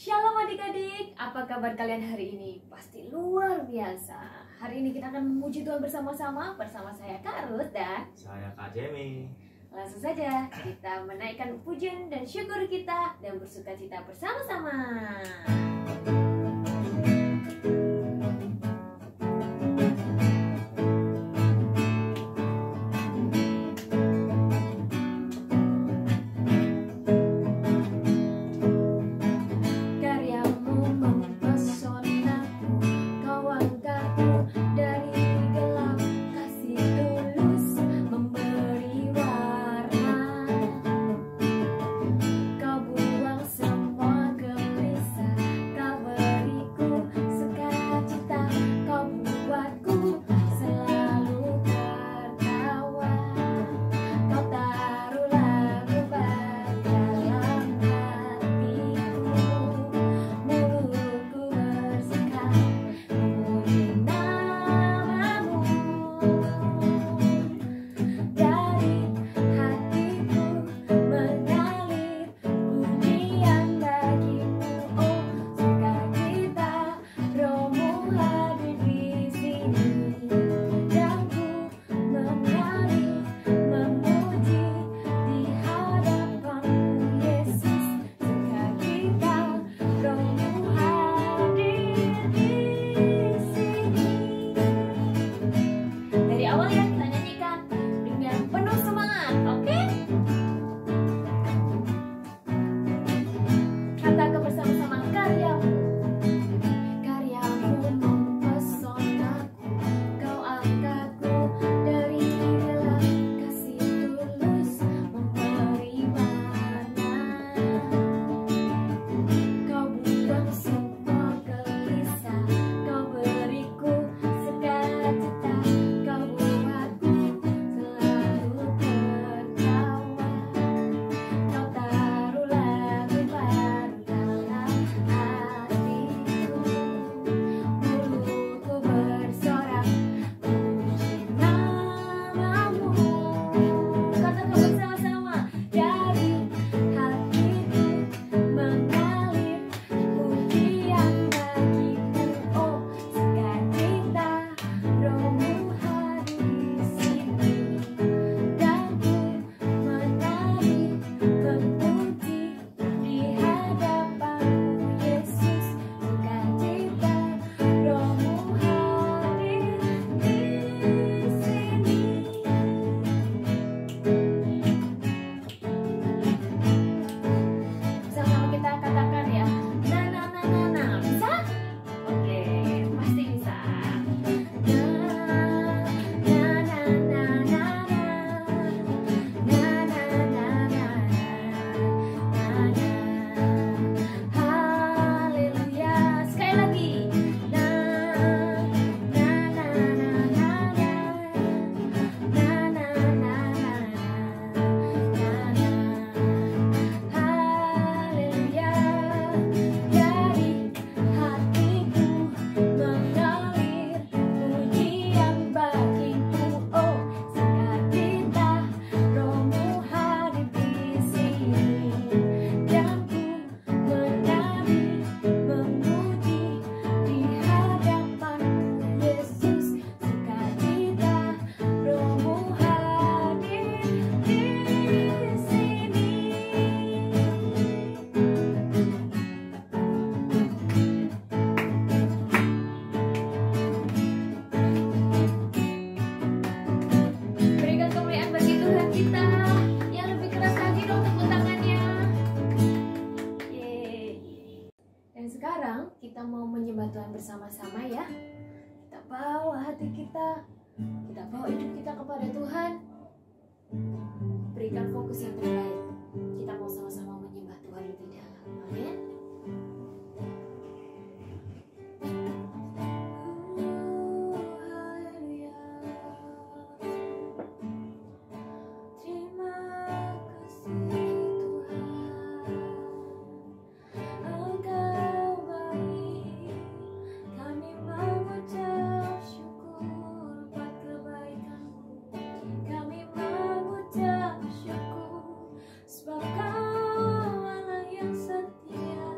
Shalom adik-adik, apa kabar kalian hari ini? Pasti luar biasa. Hari ini kita akan memuji Tuhan bersama-sama saya Kak Ruth dan saya Kak Jemi. Langsung saja kita menaikkan pujian dan syukur kita dan bersuka cita bersama-sama. Kita mau menyembah Tuhan bersama-sama ya. Kita bawa hati kita bawa hidup kita kepada Tuhan. Berikan fokus yang terbaik. Kita mau sama-sama menyembah Tuhan lebih dalam. Amin. Sebab Kau Allah yang setia.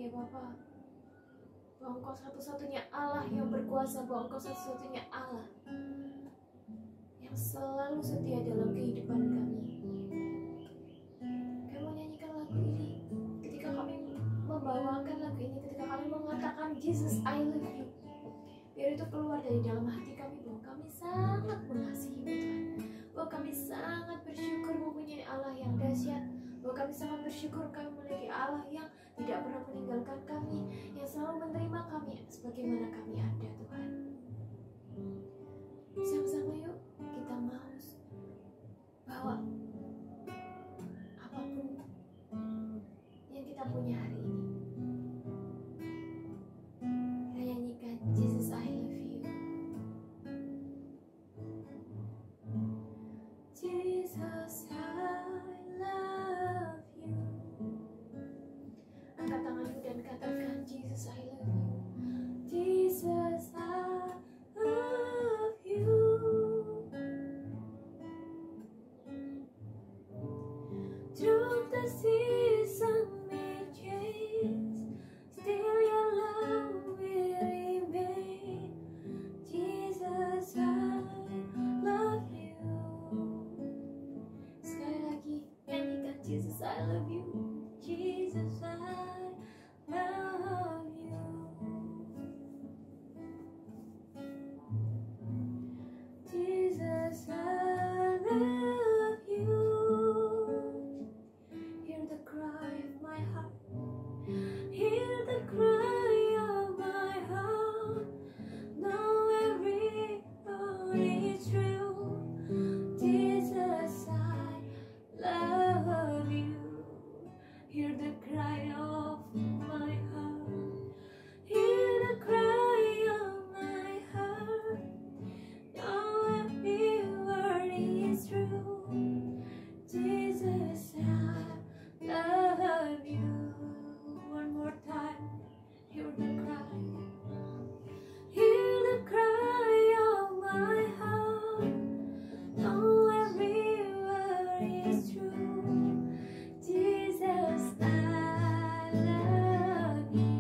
ya Bapa, bahwa Engkau satu-satunya Allah yang berkuasa, bahwa Engkau satu-satunya Allah yang selalu setia dalam kehidupan kami. Kami menyanyikan lagu ini ketika kami membawakan lagu ini, ketika kami mengatakan Jesus I love you, biar itu keluar dari dalam hati kami bahwa kami sangat mengasihi Tuhan, bahwa kami sangat bersyukur mempunyai Allah yang dahsyat, bahwa kami sangat bersyukur kami memiliki Allah yang tidak pernah meninggalkan kami, yang selalu menerima kami sebagaimana kami ada. Tuhan, sama-sama yuk kita mau bahwa apapun yang kita punya hari ini, kita nyanyikan Jesus I love you. Jesus I love you. Angkat tanganmu dan katakan Jesus I love you. Jesus I love you. Through the season may change, still your love will remain. Jesus I love you. Sekali lagi nyanyikan Jesus I love you. Jesus I love you. Jesus I love you. Hear the cry of my heart. Hear the cry of my heart. Know every word is true. Jesus I love you. Hear the cry of my heart. Hear the cry of my heart. Know every word is true. Jesus I love you. One more time. Hear the cry. Hear the cry of my heart. Know every word is true. Jesus I love you.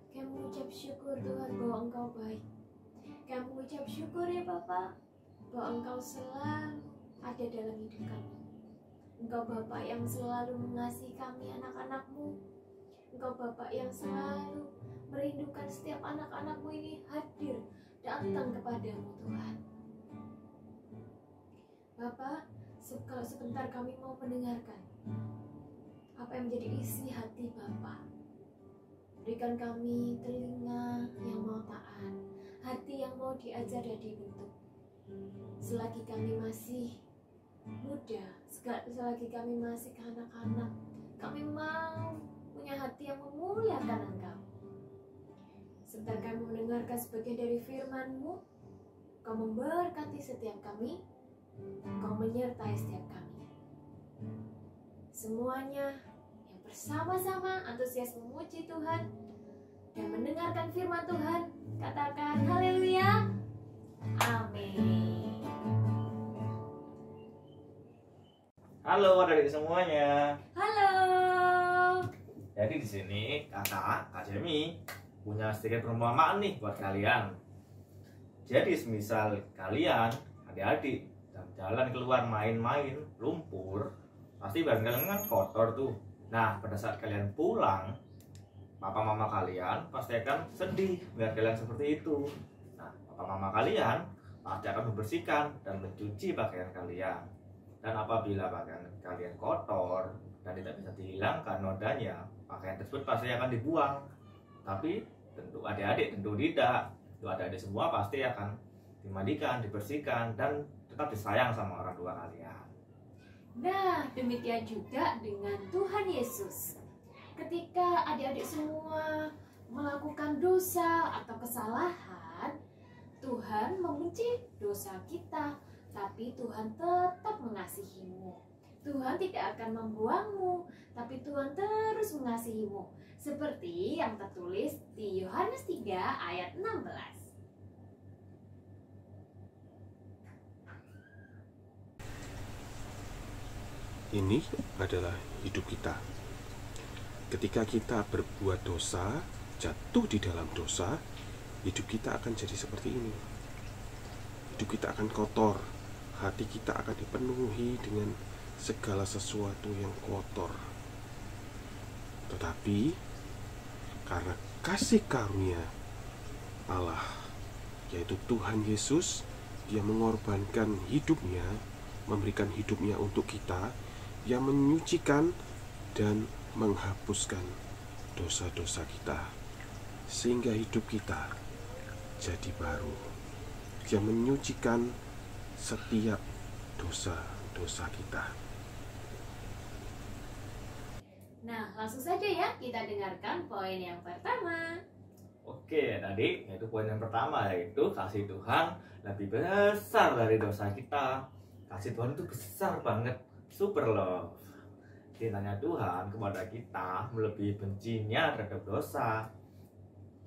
Kami mengucap syukur Tuhan bahwa Engkau baik. Kami mengucap syukur ya Bapa, bahwa Engkau selalu ada dalam hidup kami. Engkau Bapa yang selalu mengasihi kami anak-anak-Mu. Engkau Bapa yang selalu merindukan setiap anak-anak-Mu ini hadir datang kepadamu Tuhan. Bapa, kalau sebentar kami mau mendengarkan apa yang menjadi isi hati Bapa. Berikan kami telinga yang mau taat, hati yang mau diajar dan dibentuk. Selagi kami masih muda, selagi kami masih kanak-kanak, kami mau punya hati yang memuliakan Engkau. Sebentar kami mendengarkan sebagian dari firman-Mu, Kau memberkati setiap kami, Kau menyertai setiap kami. Semuanya yang bersama-sama antusias memuji Tuhan dan mendengarkan firman Tuhan, katakan haleluya, amin. Halo adik-adik semuanya. Halo. Jadi di sini Kak Jemi punya sedikit perumpamaan nih buat kalian. Jadi semisal kalian adik-adik jalan keluar main-main lumpur, pasti badan kalian kan kotor tuh. Nah pada saat kalian pulang, papa mama kalian pasti akan sedih melihat kalian seperti itu. Nah papa mama kalian pasti akan membersihkan dan mencuci pakaian kalian. Dan apabila pakaian kalian kotor dan tidak bisa dihilangkan nodanya, pakaian tersebut pasti akan dibuang. Tapi tentu adik-adik tentu tidak. Tentu adik-adik semua pasti akan dimandikan, dibersihkan, dan tetap disayang sama orang tua kalian. Nah, demikian juga dengan Tuhan Yesus. Ketika adik-adik semua melakukan dosa atau kesalahan, Tuhan membenci dosa kita, tapi Tuhan tetap mengasihimu. Tuhan tidak akan membuangmu, tapi Tuhan terus mengasihimu. Seperti yang tertulis di Yohanes 3 ayat 16. Ini adalah hidup kita. Ketika kita berbuat dosa, jatuh di dalam dosa, hidup kita akan jadi seperti ini. Hidup kita akan kotor, hati kita akan dipenuhi dengan segala sesuatu yang kotor. Tetapi karena kasih karunia Allah, yaitu Tuhan Yesus, Dia mengorbankan hidupnya, memberikan hidupnya untuk kita, yang menyucikan dan menghapuskan dosa-dosa kita, sehingga hidup kita jadi baru. Dia menyucikan setiap dosa-dosa kita. Nah, langsung saja ya kita dengarkan poin yang pertama. Oke, tadi yaitu poin yang pertama, yaitu kasih Tuhan lebih besar dari dosa kita. Kasih Tuhan itu besar banget, super love. Cintanya Tuhan kepada kita melebihi bencinya terhadap dosa.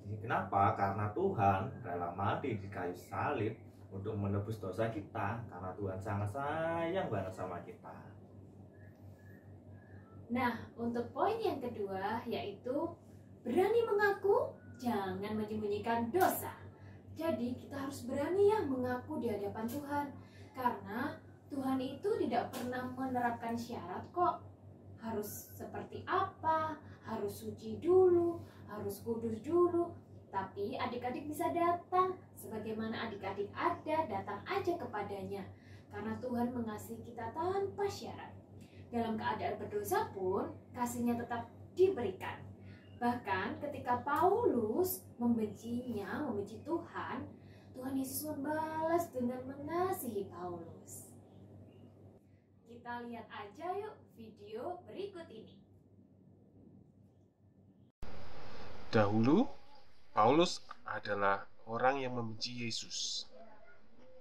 Ini kenapa? Karena Tuhan rela mati di kayu salib untuk menebus dosa kita, karena Tuhan sangat sayang banget sama kita. Nah, untuk poin yang kedua yaitu berani mengaku, jangan menyembunyikan dosa. Jadi kita harus berani ya mengaku di hadapan Tuhan, karena Tuhan itu tidak pernah menerapkan syarat kok. Harus seperti apa, harus suci dulu, harus kudus dulu. Tapi adik-adik bisa datang, sebagaimana adik-adik ada, datang aja kepadanya. Karena Tuhan mengasihi kita tanpa syarat. Dalam keadaan berdosa pun, kasihnya tetap diberikan. Bahkan ketika Paulus membenci Tuhan, Tuhan Yesus membalas dengan mengasihi Paulus. Kita lihat aja yuk video berikut ini. Dahulu, Paulus adalah orang yang membenci Yesus.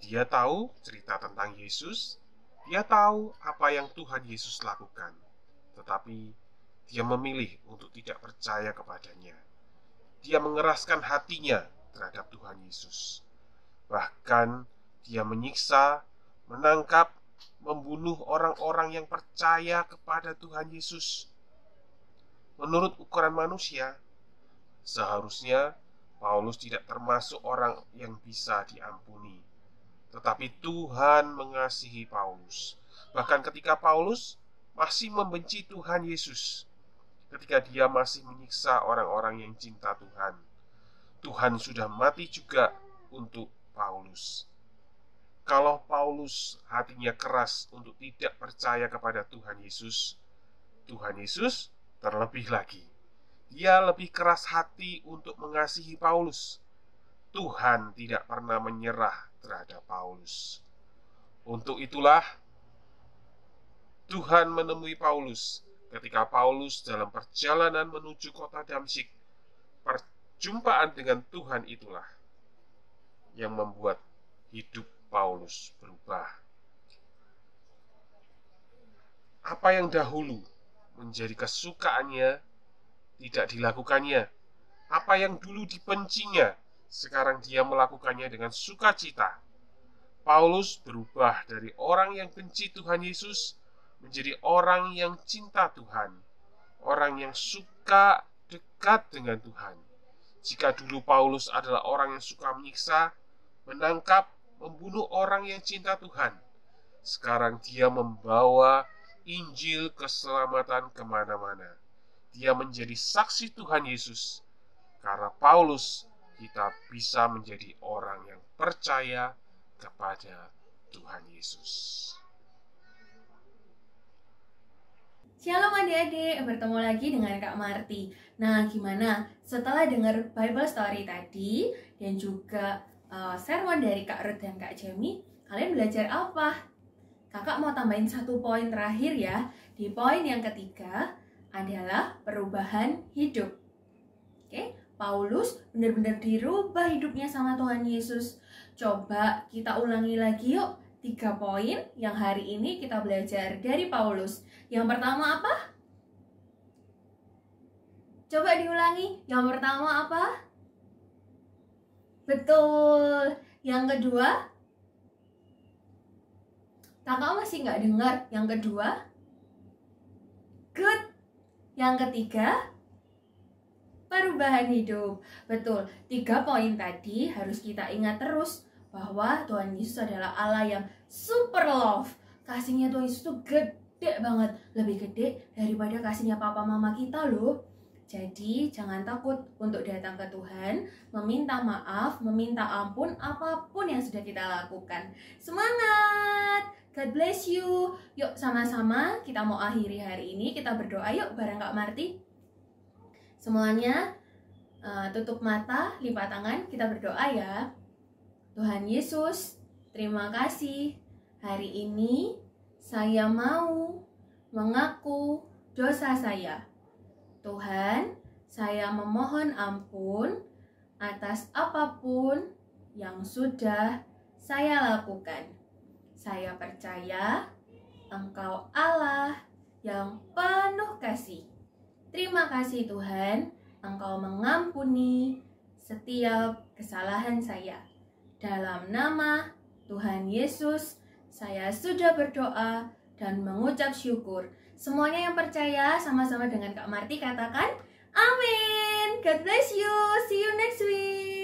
Dia tahu cerita tentang Yesus, dia tahu apa yang Tuhan Yesus lakukan, tetapi dia memilih untuk tidak percaya kepadanya. Dia mengeraskan hatinya terhadap Tuhan Yesus. Bahkan dia menyiksa, menangkap, membunuh orang-orang yang percaya kepada Tuhan Yesus. Menurut ukuran manusia, seharusnya Paulus tidak termasuk orang yang bisa diampuni. Tetapi Tuhan mengasihi Paulus. Bahkan ketika Paulus masih membenci Tuhan Yesus, ketika dia masih menyiksa orang-orang yang cinta Tuhan, Tuhan sudah mati juga untuk Paulus. Kalau Paulus hatinya keras untuk tidak percaya kepada Tuhan Yesus terlebih lagi, dia lebih keras hati untuk mengasihi Paulus. Tuhan tidak pernah menyerah terhadap Paulus. Untuk itulah Tuhan menemui Paulus ketika Paulus dalam perjalanan menuju kota Damsyik. Perjumpaan dengan Tuhan itulah yang membuat hidup Paulus berubah. Apa yang dahulu menjadi kesukaannya tidak dilakukannya. Apa yang dulu dibencinya, sekarang dia melakukannya dengan sukacita. Paulus berubah dari orang yang benci Tuhan Yesus menjadi orang yang cinta Tuhan, orang yang suka dekat dengan Tuhan. Jika dulu Paulus adalah orang yang suka menyiksa, menangkap, membunuh orang yang cinta Tuhan, sekarang dia membawa Injil keselamatan kemana-mana. Dia menjadi saksi Tuhan Yesus. Karena Paulus, kita bisa menjadi orang yang percaya kepada Tuhan Yesus. Shalom adik-adik, bertemu lagi dengan Kak Marti. Nah, gimana? Setelah dengar Bible Story tadi dan juga sermon dari Kak Ruth dan Kak Jamie, kalian belajar apa? Kakak mau tambahin satu poin terakhir ya. Di poin yang ketiga adalah perubahan hidup. Oke, Paulus benar-benar dirubah hidupnya sama Tuhan Yesus. Coba kita ulangi lagi yuk. 3 poin yang hari ini kita belajar dari Paulus. Yang pertama apa? Coba diulangi. Yang pertama apa? Betul. Yang kedua? Kakak masih nggak dengar. Yang kedua? Good. Yang ketiga? Perubahan hidup. Betul. 3 poin tadi harus kita ingat terus bahwa Tuhan Yesus adalah Allah yang super love. Kasihnya Tuhan Yesus itu gede banget. Lebih gede daripada kasihnya papa mama kita loh. Jadi jangan takut untuk datang ke Tuhan, meminta maaf, meminta ampun apapun yang sudah kita lakukan. Semangat! God bless you. Yuk sama-sama kita mau akhiri hari ini. Kita berdoa yuk bareng Kak Marti. Semuanya tutup mata, lipat tangan, kita berdoa ya. Tuhan Yesus, terima kasih. Hari ini saya mau mengaku dosa saya. Tuhan, saya memohon ampun atas apapun yang sudah saya lakukan. Saya percaya Engkau Allah yang penuh kasih. Terima kasih Tuhan, Engkau mengampuni setiap kesalahan saya. Dalam nama Tuhan Yesus, saya sudah berdoa dan mengucap syukur. Semuanya yang percaya sama-sama dengan Kak Marti katakan amin. God bless you. See you next week.